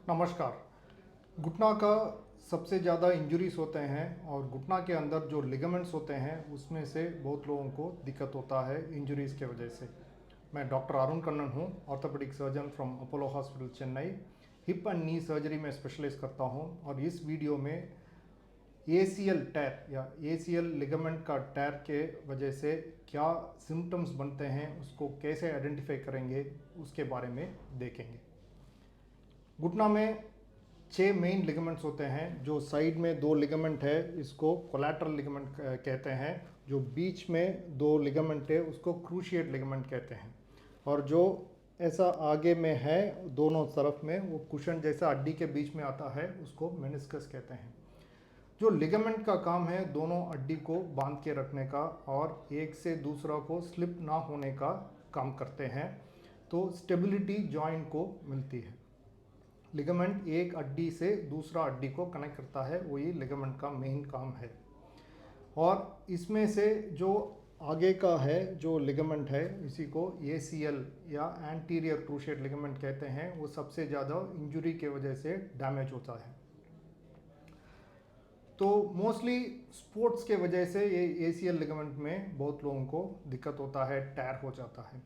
नमस्कार। घुटना का सबसे ज़्यादा इंजरीज होते हैं और घुटना के अंदर जो लिगामेंट्स होते हैं उसमें से बहुत लोगों को दिक्कत होता है इंजरीज के वजह से। मैं डॉक्टर अरुण कन्नन हूँ, orthopaedic surgeon from Apollo hospital Chennai. Hip and knee surgery में स्पेशलाइज करता हूँ और इस वीडियो में ACL टैर या ACL लिगामेंट का टैर के वजह से क्या सिम्टम्स बनते हैं, उसको कैसे आइडेंटिफाई करेंगे, उसके बारे में देखेंगे। घुटना में 6 मेन लिगामेंट्स होते हैं। जो साइड में 2 लिगामेंट है इसको कोलैटरल लिगामेंट कहते हैं। जो बीच में 2 लिगामेंट है उसको क्रूशिएट लिगामेंट कहते हैं। और जो ऐसा आगे में है दोनों तरफ में, वो कुशन जैसा हड्डी के बीच में आता है, उसको मेनिस्कस कहते हैं। जो लिगामेंट का काम है दोनों हड्डी को बांध के रखने का और एक से दूसरा को स्लिप ना होने का काम करते हैं, तो स्टेबिलिटी जॉइंट को मिलती है। लिगामेंट एक हड्डी से दूसरा हड्डी को कनेक्ट करता है, वही लिगामेंट का मेन काम है। और इसमें से जो आगे का है जो लिगामेंट है, इसी को ACL या एंटीरियर क्रूशिएट लिगामेंट कहते हैं, वो सबसे ज़्यादा इंजरी के वजह से डैमेज होता है। तो मोस्टली स्पोर्ट्स के वजह से ये ACL लिगामेंट में बहुत लोगों को दिक्कत होता है, टैर हो जाता है।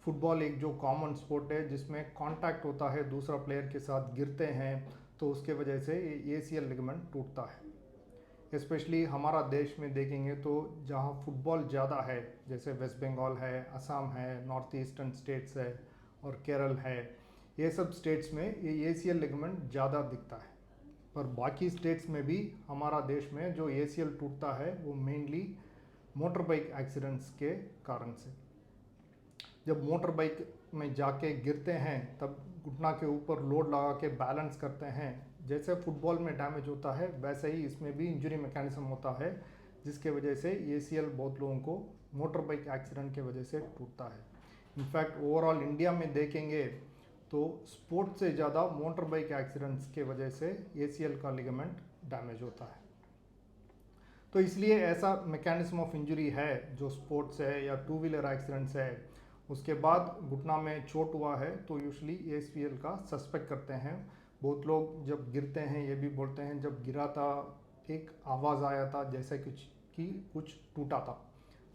फुटबॉल एक जो कॉमन स्पोर्ट है जिसमें कांटेक्ट होता है, दूसरा प्लेयर के साथ गिरते हैं, तो उसके वजह से ये ACL लिगामेंट टूटता है। स्पेशली हमारा देश में देखेंगे तो जहाँ फुटबॉल ज़्यादा है, जैसे वेस्ट बंगाल है, असम है, नॉर्थ ईस्टर्न स्टेट्स है और केरल है, ये सब स्टेट्स में ये ACL लिगामेंट ज़्यादा दिखता है। पर बाकी स्टेट्स में भी हमारा देश में जो ACL टूटता है वो मेनली मोटर बाइक एक्सीडेंट्स के कारण से। जब मोटर बाइक में जाके गिरते हैं तब घुटना के ऊपर लोड लगा के बैलेंस करते हैं। जैसे फुटबॉल में डैमेज होता है वैसे ही इसमें भी इंजरी मैकेनिज्म होता है, जिसके वजह से ACL बहुत लोगों को मोटर बाइक एक्सीडेंट के वजह से टूटता है। इनफैक्ट ओवरऑल इंडिया में देखेंगे तो स्पोर्ट्स से ज़्यादा मोटर बाइक एक्सीडेंट्स के वजह से ACL का लिगामेंट डैमेज होता है। तो इसलिए ऐसा मैकेनिज्म ऑफ इंजरी है जो स्पोर्ट्स है या 2 व्हीलर एक्सीडेंट्स है, उसके बाद घुटना में चोट हुआ है तो यूजुअली ACL का सस्पेक्ट करते हैं। बहुत लोग जब गिरते हैं ये भी बोलते हैं जब गिरा था एक आवाज़ आया था जैसे कुछ टूटा था।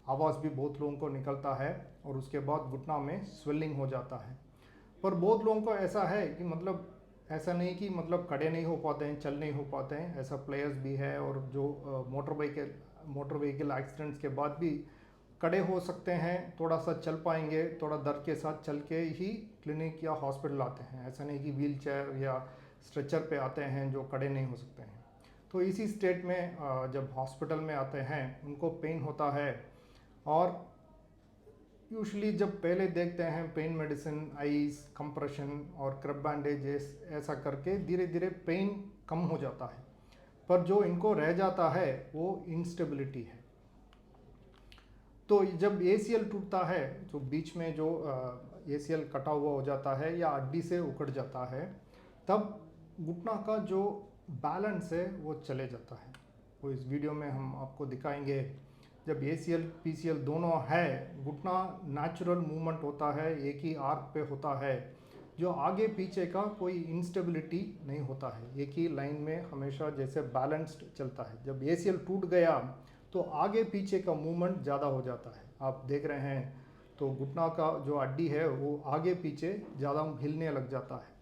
आवाज़ भी बहुत लोगों को निकलता है और उसके बाद घुटना में स्वेलिंग हो जाता है। पर बहुत लोगों को ऐसा है कि मतलब ऐसा नहीं कि मतलब खड़े नहीं हो पाते हैं, चल नहीं हो पाते हैं, ऐसा प्लेयर्स भी है। और जो मोटर व्हीकल एक्सीडेंट्स के बाद भी खड़े हो सकते हैं, थोड़ा सा चल पाएंगे, थोड़ा दर्द के साथ चल के ही क्लिनिक या हॉस्पिटल आते हैं। ऐसा नहीं कि व्हील चेयर या स्ट्रेचर पे आते हैं जो खड़े नहीं हो सकते हैं। तो इसी स्टेट में जब हॉस्पिटल में आते हैं उनको पेन होता है और यूजुअली जब पहले देखते हैं पेन मेडिसिन, आइस कंप्रेशन और क्रब बैंडेजेस, ऐसा करके धीरे धीरे पेन कम हो जाता है। पर जो इनको रह जाता है वो इंस्टेबिलिटी है। तो जब ACL टूटता है तो बीच में जो ACL कटा हुआ हो जाता है या हड्डी से उखड़ जाता है, तब घुटना का जो बैलेंस है वो चले जाता है। वो इस वीडियो में हम आपको दिखाएंगे। जब ACL PCL दोनों है, घुटना नेचुरल मूवमेंट होता है, एक ही आर्क पे होता है, जो आगे पीछे का कोई इंस्टेबिलिटी नहीं होता है, एक ही लाइन में हमेशा जैसे बैलेंस्ड चलता है। जब ACL टूट गया तो आगे पीछे का मूवमेंट ज़्यादा हो जाता है। आप देख रहे हैं तो घुटना का जो हड्डी है वो आगे पीछे ज़्यादा हिलने लग जाता है।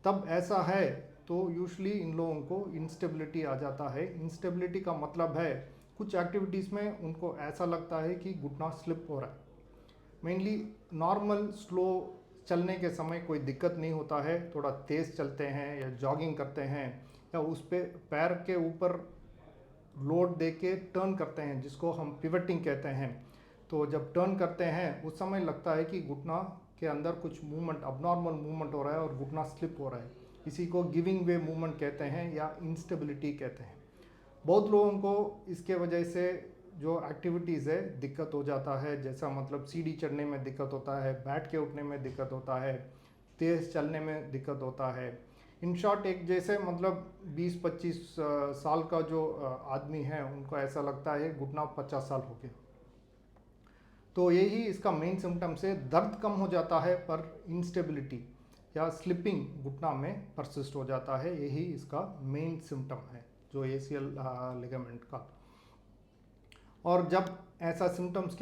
तब ऐसा है तो यूजुअली इन लोगों को इंस्टेबिलिटी आ जाता है। इंस्टेबिलिटी का मतलब है कुछ एक्टिविटीज़ में उनको ऐसा लगता है कि घुटना स्लिप हो रहा है। मेनली नॉर्मल स्लो चलने के समय कोई दिक्कत नहीं होता है, थोड़ा तेज़ चलते हैं या जॉगिंग करते हैं या उस पर पैर के ऊपर लोड दे के टर्न करते हैं, जिसको हम पिवटिंग कहते हैं। तो जब टर्न करते हैं उस समय लगता है कि घुटना के अंदर कुछ मूवमेंट, अबनॉर्मल मूवमेंट हो रहा है और घुटना स्लिप हो रहा है। इसी को गिविंग वे मूवमेंट कहते हैं या इंस्टेबिलिटी कहते हैं। बहुत लोगों को इसके वजह से जो एक्टिविटीज़ है दिक्कत हो जाता है, जैसा मतलब सीढ़ी चढ़ने में दिक्कत होता है, बैठ के उठने में दिक्कत होता है, तेज़ चलने में दिक्कत होता है। इन शॉर्ट एक जैसे मतलब 20-25 साल का जो आदमी है उनको ऐसा लगता है घुटना 50 साल हो गया। तो यही इसका मेन सिम्टम्स है। दर्द कम हो जाता है पर इंस्टेबिलिटी, या स्लिपिंग घुटना में परसिस्ट हो जाता है। यही इसका मेन सिम्टम है जो ACL लिगामेंट का। और जब ऐसा सिम्टम्स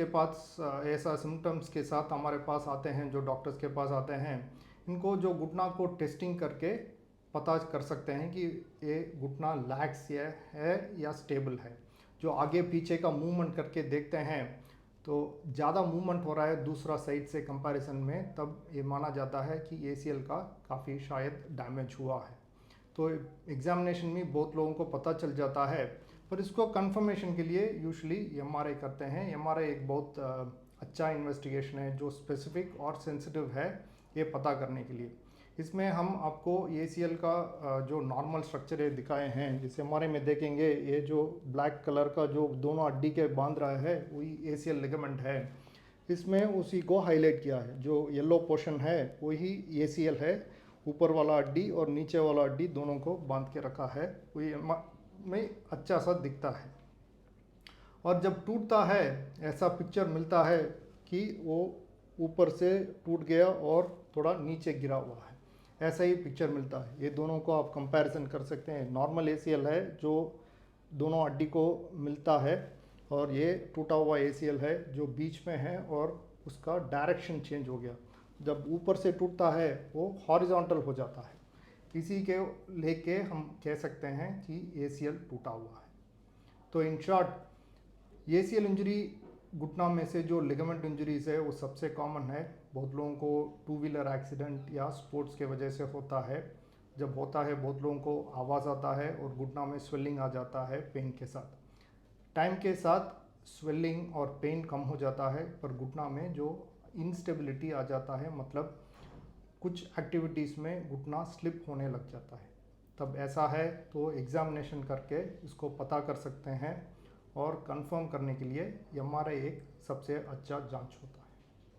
के साथ हमारे पास आते हैं, जो डॉक्टर्स के पास आते हैं, इनको जो घुटना को टेस्टिंग करके पता कर सकते हैं कि ये घुटना लैक्स है या स्टेबल है। जो आगे पीछे का मूवमेंट करके देखते हैं तो ज़्यादा मूवमेंट हो रहा है दूसरा साइड से कंपैरिजन में, तब ये माना जाता है कि ACL का काफ़ी शायद डैमेज हुआ है। तो एग्जामिनेशन में बहुत लोगों को पता चल जाता है, पर इसको कंफर्मेशन के लिए यूजुअली MRI करते हैं। MRI एक बहुत अच्छा इन्वेस्टिगेशन है जो स्पेसिफिक और सेंसिटिव है ये पता करने के लिए। इसमें हम आपको ACL का जो नॉर्मल स्ट्रक्चर है दिखाए हैं। जैसे MRI में देखेंगे, ये जो ब्लैक कलर का जो दोनों हड्डी के बांध रहा है वही ACL लिगामेंट है। इसमें उसी को हाईलाइट किया है। जो येलो पोर्शन है वही ACL है, ऊपर वाला हड्डी और नीचे वाला हड्डी दोनों को बांध के रखा है, वही में अच्छा सा दिखता है। और जब टूटता है ऐसा पिक्चर मिलता है कि वो ऊपर से टूट गया और थोड़ा नीचे गिरा हुआ है, ऐसा ही पिक्चर मिलता है। ये दोनों को आप कंपैरिजन कर सकते हैं। नॉर्मल ACL है जो दोनों हड्डी को मिलता है, और ये टूटा हुआ ACL है जो बीच में है और उसका डायरेक्शन चेंज हो गया। जब ऊपर से टूटता है वो हॉरिजॉन्टल हो जाता है। इसी के लेके हम कह सकते हैं कि ACL टूटा हुआ है। तो इन शॉर्ट ACL इंजरी घुटना में से जो लिगामेंट इंजरीज है वो सबसे कॉमन है। बहुत लोगों को 2 व्हीलर एक्सीडेंट या स्पोर्ट्स के वजह से होता है। जब होता है बहुत लोगों को आवाज़ आता है और घुटना में स्वेलिंग आ जाता है पेन के साथ। टाइम के साथ स्वेलिंग और पेन कम हो जाता है, पर घुटना में जो इंस्टेबिलिटी आ जाता है, मतलब कुछ एक्टिविटीज़ में घुटना स्लिप होने लग जाता है। तब ऐसा है तो एग्जामिनेशन करके इसको पता कर सकते हैं, और कंफर्म करने के लिए MRI एक सबसे अच्छा जांच होता है।